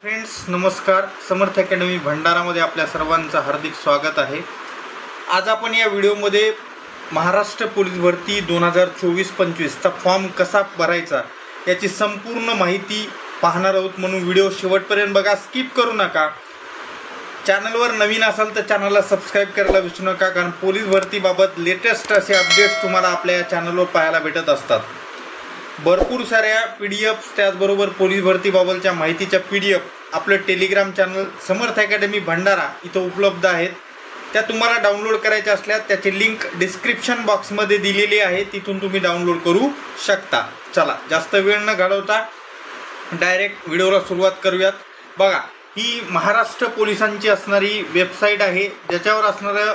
Friends नमस्कार, समर्थ academy भंडारामध्ये आपल्या सर्वांचं हार्दिक स्वागत आहे। आज आपण या व्हिडिओमध्ये महाराष्ट्र पोलीस भरती 2024-25 चा फॉर्म कसा भरायचा याची संपूर्ण माहिती पाहणार आहोत, म्हणून व्हिडिओ शेवटपर्यंत बघा, स्किप करू नका। चॅनलवर नवीन असाल तर चॅनलला सबस्क्राइब करायला विसरू नका, कारण पोलीस भरतीबाबत लेटेस्ट असे अपडेट्स तुम्हाला आपल्या चॅनलवर पाहायला भेटत असतात। भरपूर साऱ्या PDF त्याचबरोबर पोलीस भरतीबाबतच्या माहितीच्या PDF आपलं टेलिग्राम चॅनल समर्थ अकॅडमी भंडारा इथं उपलब्ध आहेत। त्या तुम्हाला डाउनलोड करायच्या असल्यास त्याची लिंक डिस्क्रिप्शन बॉक्समध्ये दिलेली आहे, तिथून तुम्ही डाउनलोड करू शकता। चला जास्त वेळ न घालवता डायरेक्ट व्हिडिओला सुरुवात करूयात। बघा, ही महाराष्ट्र पोलिसांची असणारी वेबसाईट आहे, ज्याच्यावर असणारं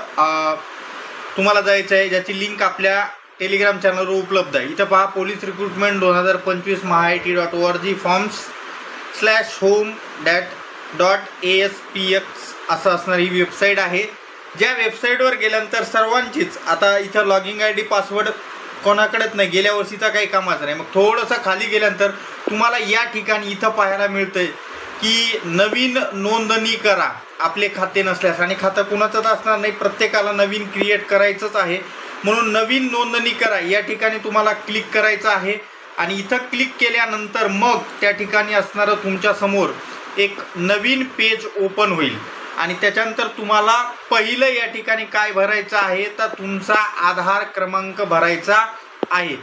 तुम्हाला जायचं आहे, ज्याची लिंक आपल्या टेलिग्राम चॅनलवर उपलब्ध आहे। इथं पहा, पोलीस रिक्रुटमेंट 2025 mahaiti.org forms/home.aspx असं असणारी ही वेबसाईट आहे। ज्या वेबसाईटवर गेल्यानंतर सर्वांचीच आता इथं लॉगिंग ID पासवर्ड कोणाकडेच नाही, गेल्या वर्षीचा काही कामाचा नाही। मग थोडंसं खाली गेल्यानंतर तुम्हाला या ठिकाणी इथं पाहायला मिळतंय की नवीन नोंदणी करा आपले खाते नसल्यास, आणि खातं कुणाचंच असणार नाही, प्रत्येकाला नवीन क्रिएट करायचंच आहे, म्हणून नवीन नोंदणी करा या ठिकाणी तुम्हाला क्लिक करायचं आहे। आणि इथं क्लिक केल्यानंतर मग त्या ठिकाणी असणारं तुमच्या समोर एक नवीन पेज ओपन होईल, आणि त्याच्यानंतर तुम्हाला पहिलं या ठिकाणी काय भरायचं आहे तर तुमचा आधार क्रमांक भरायचा आहे।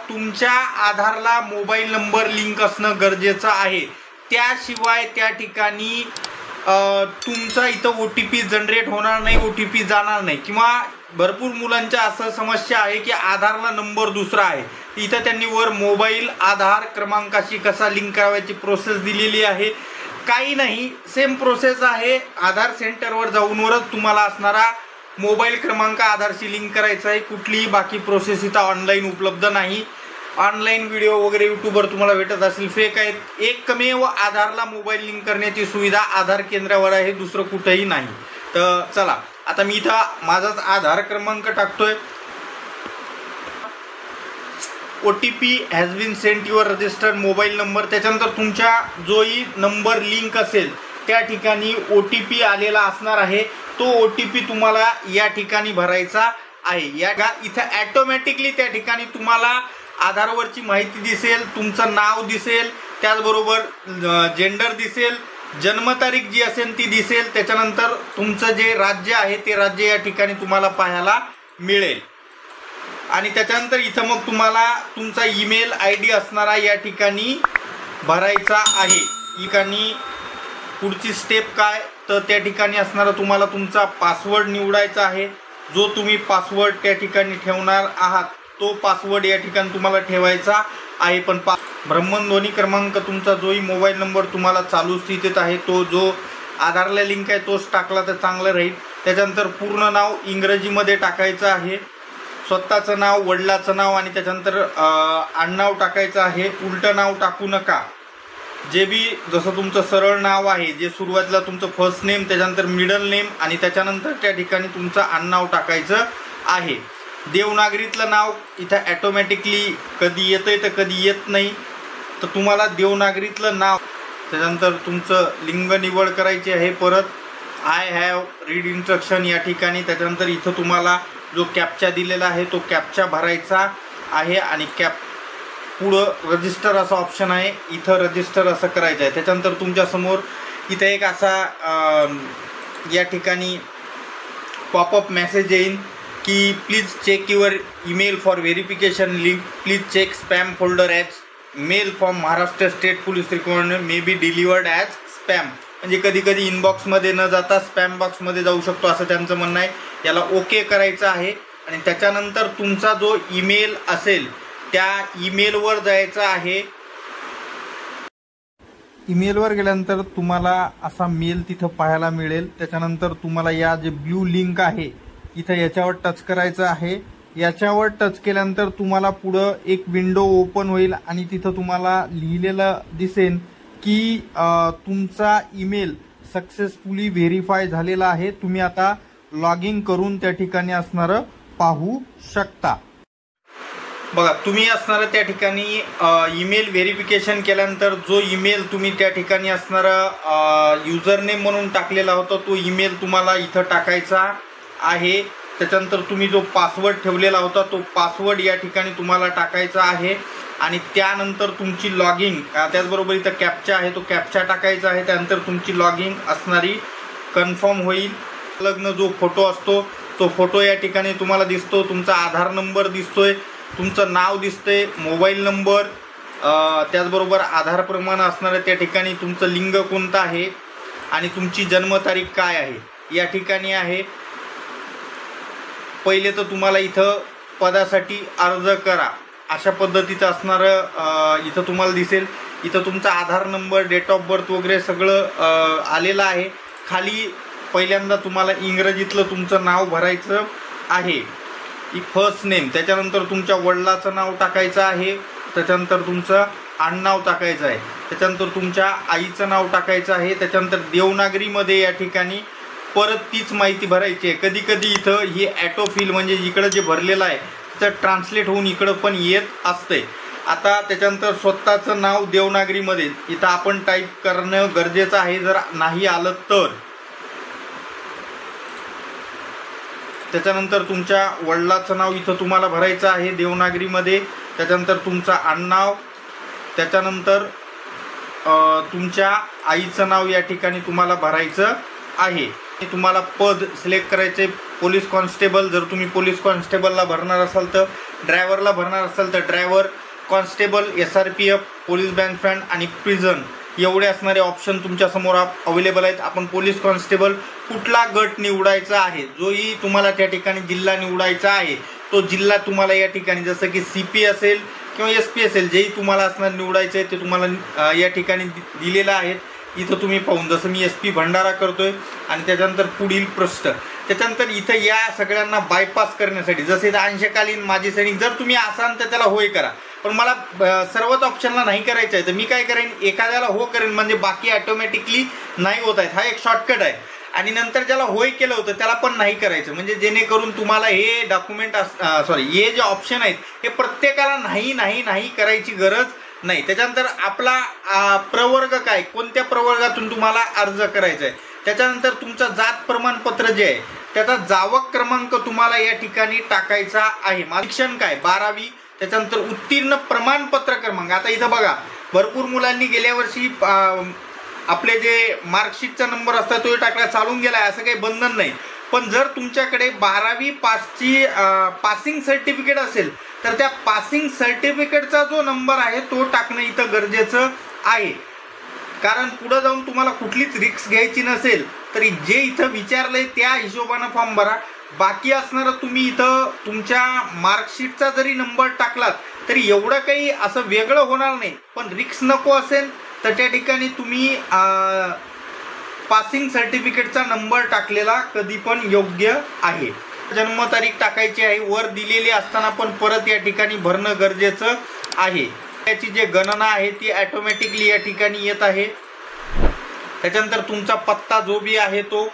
तुमच्या आधारला मोबाईल नंबर लिंक असणं गरजेचं आहे, त्याशिवाय त्या ठिकाणी तुमचा इथं OTP जनरेट होणार नाही, OTP जाणार नाही। किंवा भरपूर मुलांच्या असं समस्या आहे की आधारला नंबर दुसरा आहे, इथं त्यांनी वर मोबाईल आधार क्रमांकाशी कसा लिंक करायची प्रोसेस दिलेली आहे, काही नाही, सेम प्रोसेस आहे। आधार सेंटरवर जाऊनवरच तुम्हाला असणारा मोबाईल क्रमांक आधारशी लिंक करायचा आहे, कुठलीही बाकी प्रोसेस इथं ऑनलाईन उपलब्ध नाही। ऑनलाईन व्हिडिओ वगैरे यूट्यूबवर तुम्हाला भेटत असेल, फेक आहेत। एकमेव आधारला मोबाईल लिंक करण्याची सुविधा आधार केंद्रावर आहे, दुसरं कुठेही नाही। तर चला, आता मी इथं माझाच आधार क्रमांक टाकतोय। OTP has been sent your registered mobile number, त्याच्यानंतर तुमच्या जोही नंबर लिंक असेल त्या ठिकाणी OTP आलेला असणार आहे, तो OTP तुम्हाला या ठिकाणी भरायचा आहे। या इथं ॲटोमॅटिकली त्या ठिकाणी तुम्हाला आधारवरची माहिती दिसेल, तुमचं नाव दिसेल, त्याचबरोबर जेंडर दिसेल, जन्मतारीख जी असेल ती दिसेल, त्याच्यानंतर तुमचं जे राज्य आहे ते राज्य या ठिकाणी तुम्हाला पाहायला मिळेल। आणि त्याच्यानंतर इथं मग तुम्हाला तुमचा ईमेल ID असणारा या ठिकाणी भरायचा आहे। ठिकाणी पुढची स्टेप काय तर त्या ठिकाणी असणारा तुम्हाला तुमचा पासवर्ड निवडायचा आहे, जो तुम्ही पासवर्ड त्या ठिकाणी ठेवणार आहात तो पासवर्ड या ठिकाणी तुम्हाला ठेवायचा आहे। पण भ्रमणध्वनी क्रमांक तुमचा जोही मोबाईल नंबर तुम्हाला चालू स्थितीत आहे तो जो आधारला लिंक आहे तोच टाकला तर चांगलं राहील। त्याच्यानंतर पूर्ण नाव इंग्रजीमध्ये टाकायचं आहे, स्वतःचं नाव, वडिलाचं नाव, आणि त्याच्यानंतर आडनाव टाकायचं आहे, उलटं नाव टाकू नका। जे बी जसं तुमचं सरळ नाव आहे, जे सुरुवातीला तुमचं फर्स्ट नेम, त्याच्यानंतर मिडल नेम, आणि त्याच्यानंतर त्या ठिकाणी तुमचं आडनाव टाकायचं आहे। देवनागरीतलं नाव इथं ॲटोमॅटिकली कधी येतंय तर कधी येत नाही, तर तुम्हाला देवनागरीतलं नाव, त्याच्यानंतर तुमचं लिंग निवड करायची आहे। परत आय हॅव रीड इन्स्ट्रक्शन या ठिकाणी, त्याच्यानंतर इथं तुम्हाला जो कॅप्चा दिलेला आहे तो कॅप्चा भरायचा आहे, आणि पुढं रजिस्टर असा ऑप्शन आहे, इथं रजिस्टर असं करायचं आहे। त्याच्यानंतर तुमच्यासमोर इथं एक असा या ठिकाणी पॉपअप मेसेज येईल की please check your email for verification link, please check spam folder as mail from Maharashtra state police requirement may be delivered as spam, म्हणजे कधी कधी इनबॉक्समध्ये न जाता स्पॅम बॉक्समध्ये जाऊ शकतो असं त्यांचं म्हणणं आहे। याला ओके करायचं आहे, आणि त्याच्यानंतर तुमचा जो ईमेल असेल त्या ईमेलवर जायचं आहे। ईमेलवर गेल्यानंतर तुम्हाला असा मेल तिथं पाहायला मिळेल, त्याच्यानंतर तुम्हाला या जे ब्ल्यू लिंक आहे इथं याच्यावर टच करायचं आहे। याच्यावर टच केल्यानंतर तुम्हाला पुढं एक विंडो ओपन होईल, आणि तिथं तुम्हाला लिहिलेलं दिसेल की तुमचा ईमेल सक्सेसफुली व्हेरीफाय झालेला आहे, तुम्ही आता लॉग इन करून त्या ठिकाणी असणारं पाहू शकता। बघा, तुम्ही असणारं त्या ठिकाणी ईमेल व्हेरिफिकेशन केल्यानंतर जो ईमेल तुम्ही त्या ठिकाणी असणारा युजर नेम म्हणून टाकलेला होता तो ईमेल तुम्हाला इथं टाकायचा आहे. त्याच्यानंतर तुम्ही जो पासवर्ड ठेवलेला होता तो पासवर्ड या ठिकाणी तुम्हाला टाकायचा आहे. आणि त्यानंतर तुमची लॉगिंग, त्याचबरोबर इथं कॅप्चा आहे तो कॅप्चा टाकायचा आहे. त्यानंतर तुमची लॉगिंग असणारी कन्फर्म होईल. लग्न जो फोटो असतो तो फोटो या ठिकाणी तुम्हाला दिसतो. तुमचा आधार नंबर दिसतोय, तुमचं नाव दिसतंय, मोबाईल नंबर, त्याचबरोबर आधार प्रमाण असणारं त्या ठिकाणी तुमचं लिंग कोणतं आहे आणि तुमची जन्मतारीख काय आहे या ठिकाणी आहे. पहिले तर तुम्हाला इथं पदासाठी अर्ज करा अशा पद्धतीचं असणारं इथं तुम्हाला दिसेल. इथं तुमचा आधार नंबर, डेट ऑफ बर्थ वगैरे सगळं आलेलं आहे. खाली पहिल्यांदा तुम्हाला इंग्रजीतलं तुमचं नाव भरायचं आहे, फर्स्ट नेम. त्याच्यानंतर तुमच्या वडिलाचं नाव टाकायचं आहे. त्याच्यानंतर तुमचं आडनाव टाकायचं आहे. त्याच्यानंतर तुमच्या आईचं नाव टाकायचं आहे. त्याच्यानंतर देवनागरीमध्ये या ठिकाणी परत तीच माहिती भरायची आहे. कधी कधी इथं ही ॲटोफिल म्हणजे इकडं जे भरलेलं आहे तर ट्रान्सलेट होऊन इकडं पण येत असते. आता त्याच्यानंतर स्वतःचं नाव देवनागरीमध्ये इथं आपण टाईप करणं गरजेचं आहे. जर नाही आलं तर त्याच्यानंतर तुमच्या वडिलाचं नाव इथं तुम्हाला भरायचं आहे देवनागरीमध्ये. त्याच्यानंतर तुमचं आडनाव, त्याच्यानंतर तुमच्या आईचं नाव या ठिकाणी तुम्हाला भरायचं आहे. तुम्हाला पद सिलेक्ट करायचे पोलीस कॉन्स्टेबल. जर तुम्ही पोलीस कॉन्स्टेबलला भरणार असाल तर, ड्रायव्हरला भरणार असाल तर driver, constable, SRPF, police band fan आणि प्रिझन एवढे असणारे ऑप्शन तुमच्यासमोर अवेलेबल आहेत. आपण पोलीस कॉन्स्टेबल कुठला गट निवडायचा आहे, जोही तुम्हाला त्या ठिकाणी जिल्हा निवडायचा आहे तो जिल्हा तुम्हाला या ठिकाणी जसं की CP असेल किंवा SP असेल जेही तुम्हाला असणार निवडायचं आहे ते तुम्हाला या ठिकाणी दिलेलं आहेत. इथं तुम्ही पाहून, जसं मी SP भंडारा करतोय आणि त्याच्यानंतर पुढील पृष्ठ. त्याच्यानंतर इथं या सगळ्यांना बायपास करण्यासाठी जसे इथं अंशकालीन माजी सैनिक, जर तुम्ही असाल तर त्याला होय करा. पण मला सर्वच ऑप्शनला नाही करायचं आहे तर मी काय करेन, एखाद्याला हो करेन म्हणजे बाकी ॲटोमॅटिकली नाही होत आहेत. हा एक शॉर्टकट आहे. आणि नंतर ज्याला होय केलं होतं त्याला पण नाही करायचं, म्हणजे जेणेकरून तुम्हाला हे डॉक्युमेंट हे जे ऑप्शन आहेत हे प्रत्येकाला नाही नाही नाही करायची गरज नाही. त्याच्यानंतर आपला प्रवर्ग काय, कोणत्या प्रवर्गातून तुम्हाला अर्ज करायचा आहे. त्याच्यानंतर तुमचं जात प्रमाणपत्र जे आहे त्याचा जावक क्रमांक तुम्हाला या ठिकाणी टाकायचा आहे. शिक्षण काय, 12वी. त्याच्यानंतर उत्तीर्ण प्रमाणपत्र क्रमांक. आता इथं बघा, भरपूर मुलांनी गेल्या वर्षी आपले जे मार्कशीटचा नंबर असतात तो टाकला, चालून गेला, असं काही बंधन नाही. पण जर तुमच्याकडे 12वी पासची पासिंग सर्टिफिकेट असेल तर त्या पासिंग सर्टिफिकेटचा जो नंबर आहे तो टाकणं इथं गरजेचं आहे. कारण पुढं जाऊन तुम्हाला कुठलीच रिस्क घ्यायची नसेल तरी जे इथं विचारलंय त्या हिशोबानं फॉर्म भरा. बाकी असणारं तुम्ही इथं तुमच्या मार्कशीटचा जरी नंबर टाकलात तरी एवढं काही असं वेगळं होणार नाही. पण रिस्क नको असेल तर त्या ठिकाणी तुम्ही पासिंग सर्टिफिकेटचा नंबर टाकलेला कधी पण योग्य आहे. जन्मतारीख टाकायची आहे. वर दिलेली असताना पण परत या ठिकाणी भरणं गरजेचं आहे. त्याची जे गणना आहे ती ॲटोमॅटिकली या ठिकाणी येत आहे. त्याच्यानंतर तुमचा पत्ता जो बी आहे तो,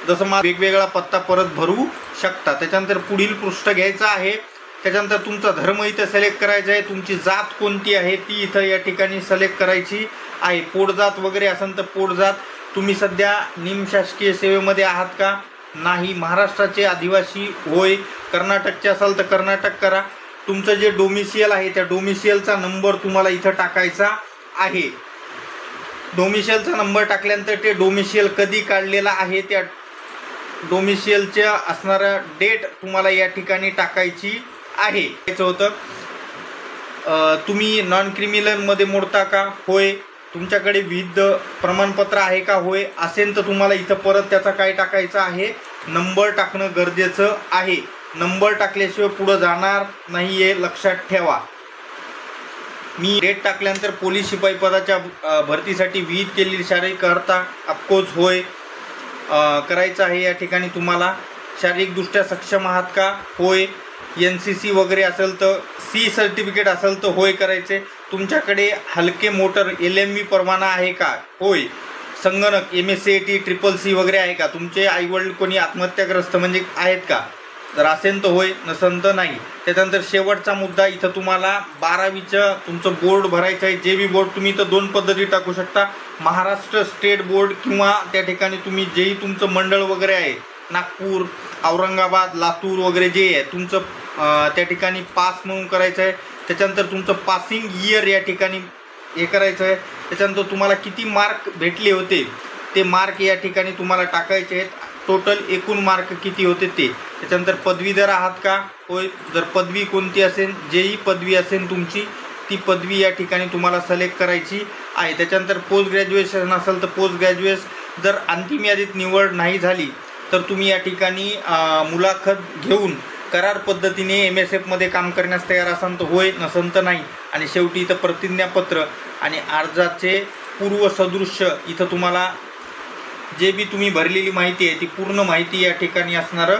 जसं वेगवेगळा पत्ता परत भरू शकता. त्याच्यानंतर पुढील पृष्ठ घ्यायचं आहे. त्याच्यानंतर तुमचा धर्म इथं सिलेक्ट करायचा आहे. तुमची जात कोणती आहे ती इथं या ठिकाणी सिलेक्ट करायची आहे. पोटजात वगैरे असेल तर पोटजात. तुम्ही सध्या निमशासकीय सेवेमध्ये आहात का, नाही. महाराष्ट्राचे आदिवासी होय. कर्नाटकचे असाल तर कर्नाटक करा. तुमचं जे डोमिशियल आहे त्या डोमिशियलचा नंबर तुम्हाला इथं टाकायचा आहे. डोमिशियलचा नंबर टाकल्यानंतर ते डोमिशियल कधी काढलेला आहे त्या डोमिशियलच्या असणारा डेट तुम्हाला या ठिकाणी टाकायची आहे. याचं होतं तुम्ही नॉन क्रिमिनलमध्ये मोडता का, होय. तुमच्याकडे विविध प्रमाणपत्र आहे का, होय. असेल तर तुम्हाला इथं परत त्याचा काय टाकायचा आहे, नंबर टाकणं गरजेचं आहे. नंबर टाकल्याशिवाय पुढं जाणार नाही हे लक्षात ठेवा. मी डेट टाकल्यानंतर पोलीस शिपाई पदाच्या भरतीसाठी विहित केलेली शारीरिक अर्हता ऑफकोर्स होय करायचं आहे. या ठिकाणी तुम्हाला शारीरिकदृष्ट्या सक्षम आहात का, होय. NCC वगैरे असेल तर, C सर्टिफिकेट असेल तर होय करायचे. तुमच्याकडे हलके मोटर LMV परवाना आहे का, होय. संगणक MSCIT CCC वगैरे आहे का, तुमचे आईवडील कोणी आत्महत्याग्रस्त म्हणजे आहेत का, जर असेल तर होय, नसेल तर नाही. त्याच्यानंतर शेवटचा मुद्दा, इथं तुम्हाला 12वीचं तुमचं बोर्ड भरायचं आहे. जे बी बोर्ड तुम्ही इथं 2 पद्धती टाकू शकता, महाराष्ट्र स्टेट बोर्ड किंवा त्या ठिकाणी तुम्ही जेही तुमचं मंडळ वगैरे आहे, नागपूर, औरंगाबाद, लातूर वगैरे जे आहे तुमचं त्या ठिकाणी पास म्हणून करायचं आहे. त्याच्यानंतर तुमचं पासिंग इयर या ठिकाणी हे करायचं आहे. त्याच्यानंतर तुम्हाला किती मार्क भेटले होते ते मार्क या ठिकाणी तुम्हाला टाकायचे आहेत. टोटल एकूण मार्क किती होते ते. त्याच्यानंतर पदवीधर आहात का, होय, जर पदवी कोणती असेल, जेही पदवी असेल तुमची ती पदवी या ठिकाणी तुम्हाला सिलेक्ट करायची आहे. त्याच्यानंतर पोस्ट ग्रॅज्युएशन असेल तर पोस्ट ग्रॅज्युएट. जर अंतिम यादीत निवड नाही झाली तर तुम्ही या ठिकाणी मुलाखत घेऊन करार पद्धतीने MSFमध्ये काम करण्यास तयार असाल तर होय, नसेल तर नाही. आणि शेवटी इथं प्रतिज्ञापत्र आणि अर्जाचे पूर्वसदृश्य, इथं तुम्हाला जे बी तुम्ही भरलेली माहिती आहे ती पूर्ण माहिती या ठिकाणी असणारं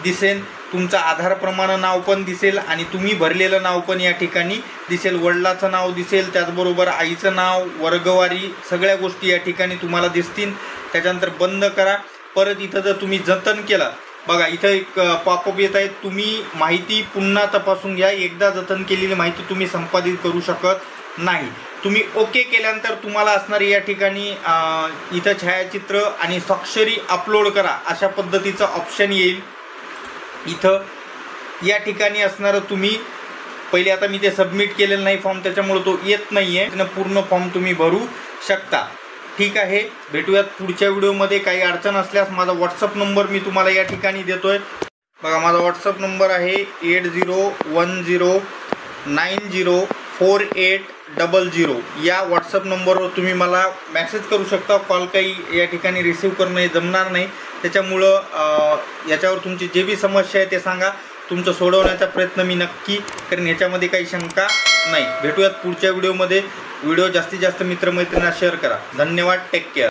दिसेल. तुमचं आधार प्रमाण नाव पण दिसेल आणि तुम्ही भरलेलं नाव पण या ठिकाणी दिसेल. वडिलाचं नाव दिसेल, त्याचबरोबर आईचं नाव, वर्गवारी, सगळ्या गोष्टी या ठिकाणी तुम्हाला दिसतील. त्याच्यानंतर बंद करा. परत इथं जर तुम्ही जतन केलं, बघा इथं एक पॉपअप येत आहे, तुम्ही माहिती पुन्हा तपासून घ्या. एकदा जतन केलेली माहिती तुम्ही संपादित करू शकत नाही. तुम्ही ओके केल्यानंतर तुम्हाला असणारी या ठिकाणी इथं छायाचित्र आणि स्वाक्षरी अपलोड करा अशा पद्धतीचं ऑप्शन येईल. इथं या ठिकाणी असणारं तुम्ही पहिले, आता मी ते सबमिट केलेलं नाही फॉर्म, त्याच्यामुळे तो येत नाही आहे. पूर्ण फॉर्म तुम्ही भरू शकता. ठीक आहे, भेटूयात पुढच्या व्हिडिओमध्ये. काही अडचण असल्यास माझा व्हॉट्सअप नंबर मी तुम्हाला या ठिकाणी देतोय. बघा, माझा व्हॉट्सअप नंबर आहे 8010904800. या व्हॉट्सअप नंबरवर तुम्ही मला मेसेज करू शकता. कॉल काही या ठिकाणी रिसीव करणं जमणार नाही. त्याच्यामुळं याच्यावर तुमची जे बी समस्या आहे ते सांगा, तुमचं सोडवण्याचा प्रयत्न मी नक्की करेन, ह्याच्यामध्ये काही शंका नाही. भेटूयात पुढच्या व्हिडिओमध्ये. व्हिडिओ जास्तीत जास्त मित्रमैत्रिणींना शेअर करा. धन्यवाद. Take care.